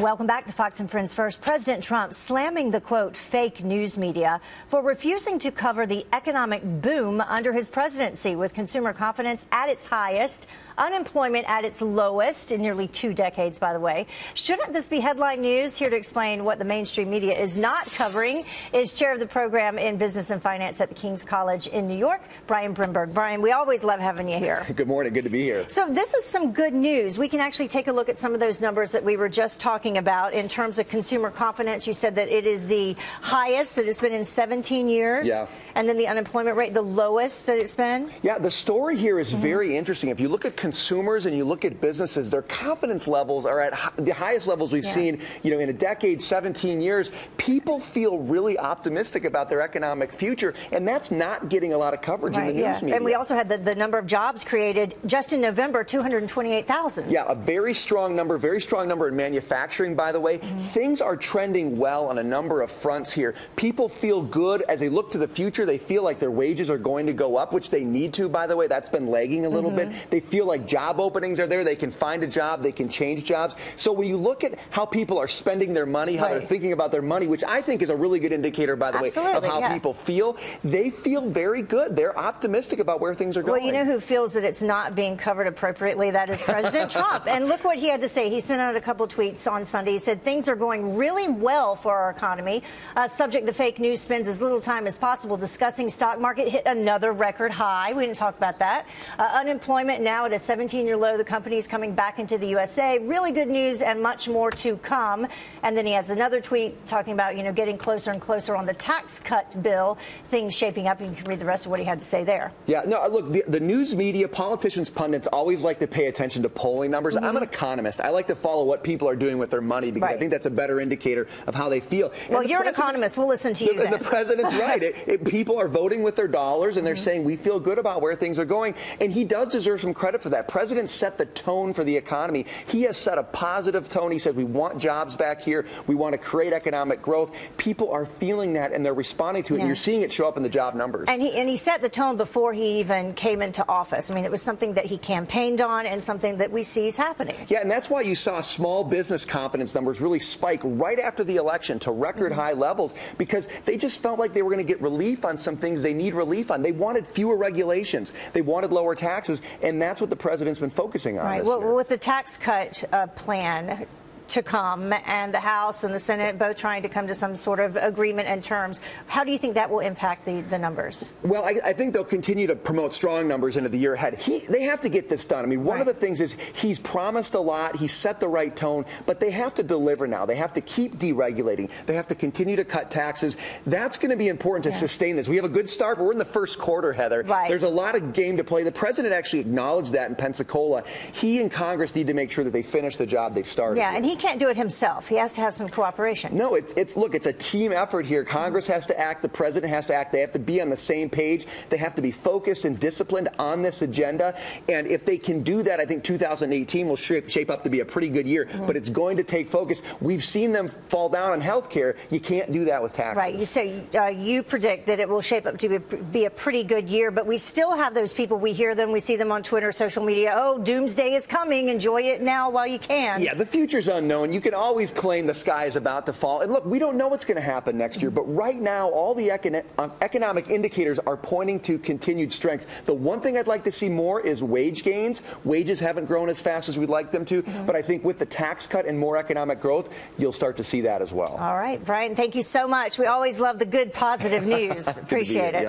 Welcome back to Fox and Friends First. President Trump slamming the, quote, fake news media for refusing to cover the economic boom under his presidency, with consumer confidence at its highest, unemployment at its lowest in nearly 2 decades, by the way. Shouldn't this be headline news? Here to explain what the mainstream media is not covering is chair of the program in business and finance at the King's College in New York, Brenberg. Brian, we always love having you here. Good morning. Good to be here. So this is some good news. We can actually take a look at some of those numbers that we were just talking about in terms of consumer confidence. You said that it is the highest that it's been in 17 years. Yeah. And then the unemployment rate, the lowest that it's been. Yeah, the story here is very interesting. If you look at consumers and you look at businesses, their confidence levels are at the highest levels we've seen, in a decade, 17 years. People feel really optimistic about their economic future, and that's not getting a lot of coverage in the news media. And we also had the number of jobs created just in November, 228,000. Yeah, a very strong number in manufacturing, by the way. Things are trending well on a number of fronts here. People feel good as they look to the future. They feel like their wages are going to go up, which they need to, by the way. That's been lagging a little bit. They feel like job openings are there. They can find a job. They can change jobs. So when you look at how people are spending their money, how they're thinking about their money, which I think is a really good indicator, by the way, of how people feel, they feel very good. They're optimistic about where things are going. Well, you know who feels that it's not being covered appropriately? That is President Trump. And look what he had to say. He sent out a couple of tweets on Sunday. He said things are going really well for our economy. Subject the fake news spends as little time as possible discussing stock market hit another record high. We didn't talk about that. Unemployment now at a 17-year low. The company is coming back into the USA. Really good news and much more to come. And then he has another tweet talking about, getting closer and closer on the tax cut bill. Things shaping up. You can read the rest of what he had to say there. Yeah, no, look, the news media, politicians, pundits always like to pay attention to polling numbers. I'm an economist. I like to follow what people are doing with their money because I think that's a better indicator of how they feel. Well, you're an economist. We'll listen to you then. The president's right. People are voting with their dollars, and they're saying we feel good about where things are going. And he does deserve some credit for that. President set the tone for the economy. He has set a positive tone. He says we want jobs back here. We want to create economic growth. People are feeling that, and they're responding to it. And you're seeing it show up in the job numbers. And he set the tone before he even came into office. I mean, it was something that he campaigned on and something that we see is happening. Yeah, and that's why you saw small business confidence numbers really spike right after the election to record high levels, because they just felt like they were going to get relief on some things they need relief on. They wanted fewer regulations. They wanted lower taxes, and that's what the president's been focusing on this year. With the tax cut plan to come, and the House and the Senate both trying to come to some sort of agreement and terms, how do you think that will impact the numbers? Well, I think they'll continue to promote strong numbers into the year ahead. They have to get this done. I mean, one of the things is he's promised a lot. He's set the right tone, but they have to deliver now. They have to keep deregulating. They have to continue to cut taxes. That's going to be important to sustain this. We have a good start, but we're in the first quarter, Heather. There's a lot of game to play. The president actually acknowledged that in Pensacola. He and Congress need to make sure that they finish the job they've started. Yeah, and he can't do it himself. He has to have some cooperation. No, it's a team effort here. Congress has to act. The president has to act. They have to be on the same page. They have to be focused and disciplined on this agenda. And if they can do that, I think 2018 will shape up to be a pretty good year. But it's going to take focus. We've seen them fall down on health care. You can't do that with taxes. Right. You say you predict that it will shape up to be a pretty good year, but we still have those people. We hear them. We see them on Twitter, social media. Oh, doomsday is coming. Enjoy it now while you can. Yeah, the future's unknown. You can always claim the sky is about to fall. And look, we don't know what's going to happen next year, but right now, all the economic indicators are pointing to continued strength. The one thing I'd like to see more is wage gains. Wages haven't grown as fast as we'd like them to, but I think with the tax cut and more economic growth, you'll start to see that as well. All right, Brian, thank you so much. We always love the good, positive news. Appreciate it.